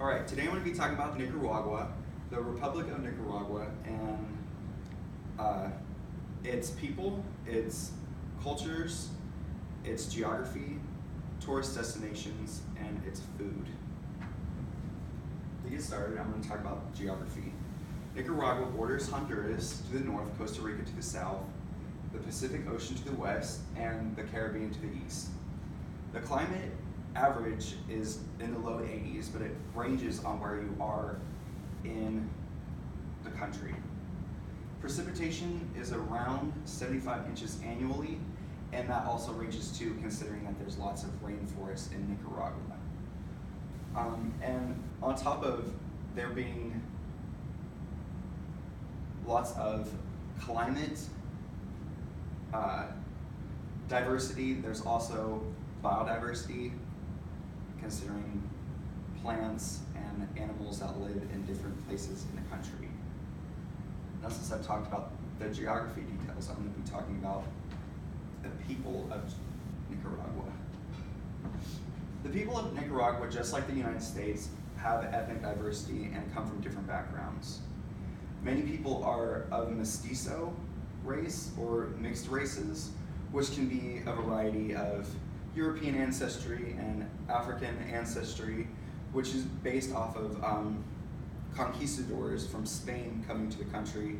All right, today I'm going to be talking about Nicaragua, the Republic of Nicaragua, and its people, its cultures, its geography, tourist destinations, and its food. To get started, I'm going to talk about geography. Nicaragua borders Honduras to the north, Costa Rica to the south, the Pacific Ocean to the west, and the Caribbean to the east. The climate average is in the low 80s, but it ranges on where you are in the country. Precipitation is around 75 inches annually, and that also ranges too, considering that there's lots of rainforest in Nicaragua. And on top of there being lots of climate diversity, there's also biodiversity, considering plants and animals that live in different places in the country. Now, since I've talked about the geography details, I'm going to be talking about the people of Nicaragua. The people of Nicaragua, just like the United States, have ethnic diversity and come from different backgrounds. Many people are of mestizo race or mixed races, which can be a variety of European ancestry and African ancestry, which is based off of conquistadors from Spain coming to the country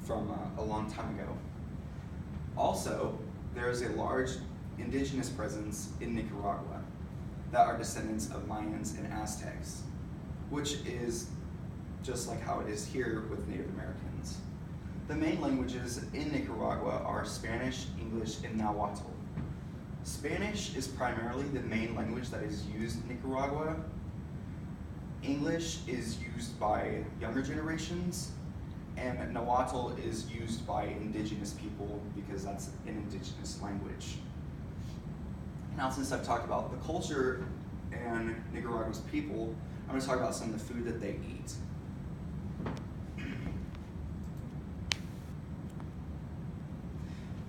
from a long time ago. Also, there is a large indigenous presence in Nicaragua that are descendants of Mayans and Aztecs, which is just like how it is here with Native Americans. The main languages in Nicaragua are Spanish, English, and Nahuatl. Spanish is primarily the main language that is used in Nicaragua. English is used by younger generations, and Nahuatl is used by indigenous people because that's an indigenous language. Now, since I've talked about the culture and Nicaragua's people, I'm going to talk about some of the food that they eat.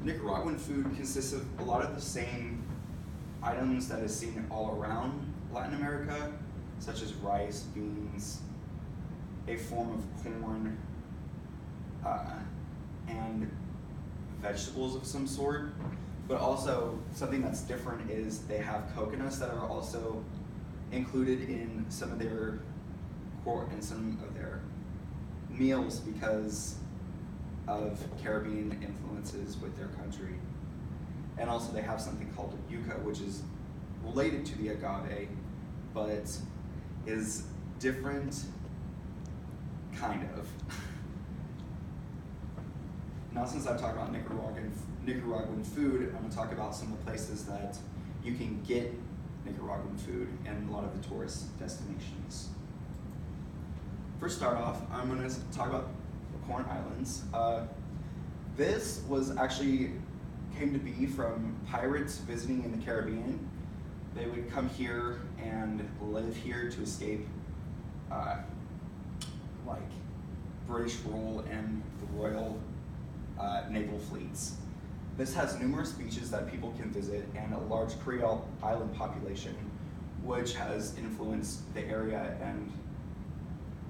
Nicaraguan food consists of a lot of the same items that is seen all around Latin America, such as rice, beans, a form of corn, and vegetables of some sort. But also, something that's different is they have coconuts that are also included in some of their meals because of Caribbean influences with their country. And also they have something called yuca, which is related to the agave, but is different, kind of. Now, since I've talked about Nicaraguan food, I'm going to talk about some of the places that you can get Nicaraguan food and a lot of the tourist destinations. First start off, I'm going to talk about the Corn Islands. This was actually came to be from pirates visiting in the Caribbean. They would come here and live here to escape like British rule and the Royal naval fleets. This has numerous beaches that people can visit and a large Creole island population, which has influenced the area and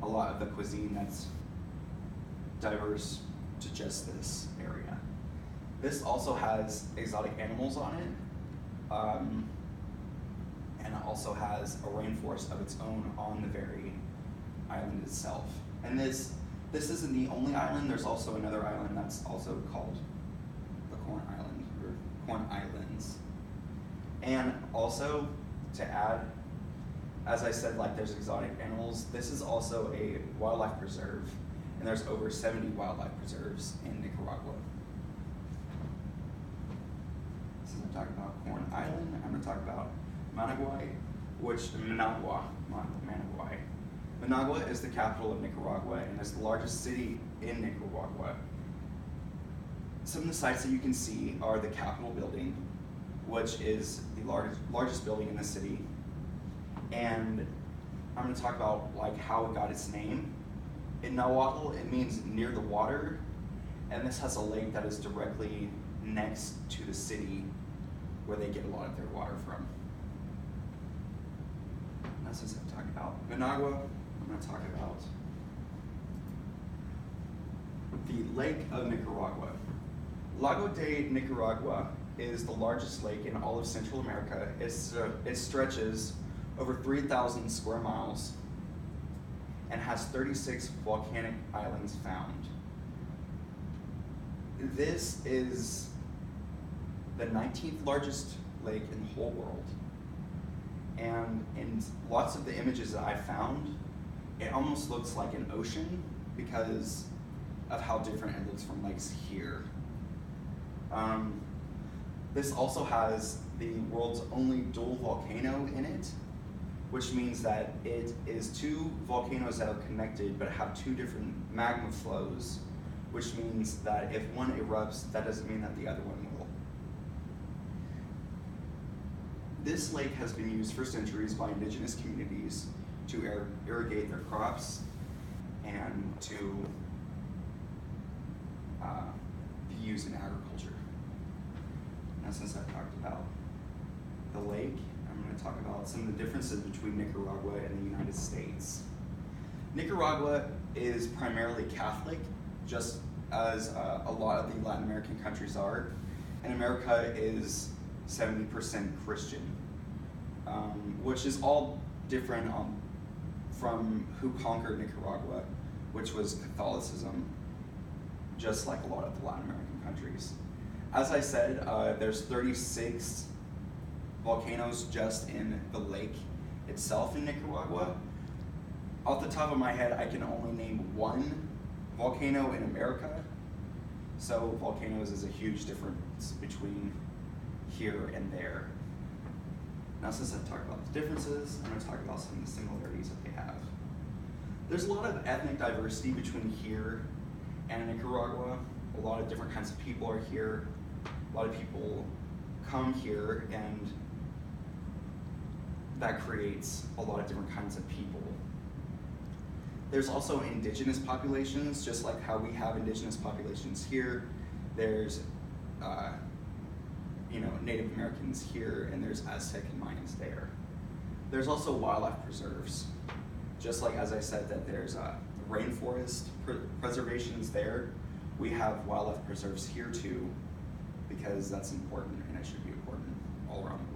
a lot of the cuisine that's diverse to just this area. This also has exotic animals on it, and it also has a rainforest of its own on the very island itself. And this isn't the only island. There's also another island that's also called the Corn Island, or Corn Islands. And also, to add, as I said, like there's exotic animals, this is also a wildlife preserve, and there's over 70 wildlife preserves in Nicaragua. Since I'm talking about Corn Island, I'm going to talk about Managua. Managua is the capital of Nicaragua and is the largest city in Nicaragua. Some of the sites that you can see are the Capitol building, which is the largest building in the city. And I'm going to talk about like how it got its name. In Nahuatl, it means near the water, and this has a lake that is directly next to the city where they get a lot of their water from. Now, since I've talked about Managua, I'm going to talk about the Lake of Nicaragua. Lago de Nicaragua is the largest lake in all of Central America. It stretches over 3,000 square miles and has 36 volcanic islands found. This is the 19th largest lake in the whole world. And in lots of the images that I found, it almost looks like an ocean because of how different it looks from lakes here. This also has the world's only dual volcano in it, which means that it is two volcanoes that are connected but have two different magma flows, which means that if one erupts, that doesn't mean that the other one will. This lake has been used for centuries by indigenous communities to irrigate their crops and to be used in agriculture. Now, since I've talked about the lake, I'm going to talk about some of the differences between Nicaragua and the United States. Nicaragua is primarily Catholic, just as a lot of the Latin American countries are, and America is 70% Christian, which is all different from who conquered Nicaragua, which was Catholicism, just like a lot of the Latin American countries. As I said, there's 36 volcanoes just in the lake itself in Nicaragua. Off the top of my head, I can only name one volcano in America. So volcanoes is a huge difference between here and there. Now, since I've talked about the differences, I'm going to talk about some of the similarities that they have. There's a lot of ethnic diversity between here and Nicaragua. A lot of different kinds of people are here. A lot of people come here, and that creates a lot of different kinds of people. There's also indigenous populations, just like how we have indigenous populations here. There's Native Americans here, and there's Aztec and Mayans there. There's also wildlife preserves. Just like, as I said, that there's rainforest preservations there, we have wildlife preserves here too, because that's important, and it should be important all around the world.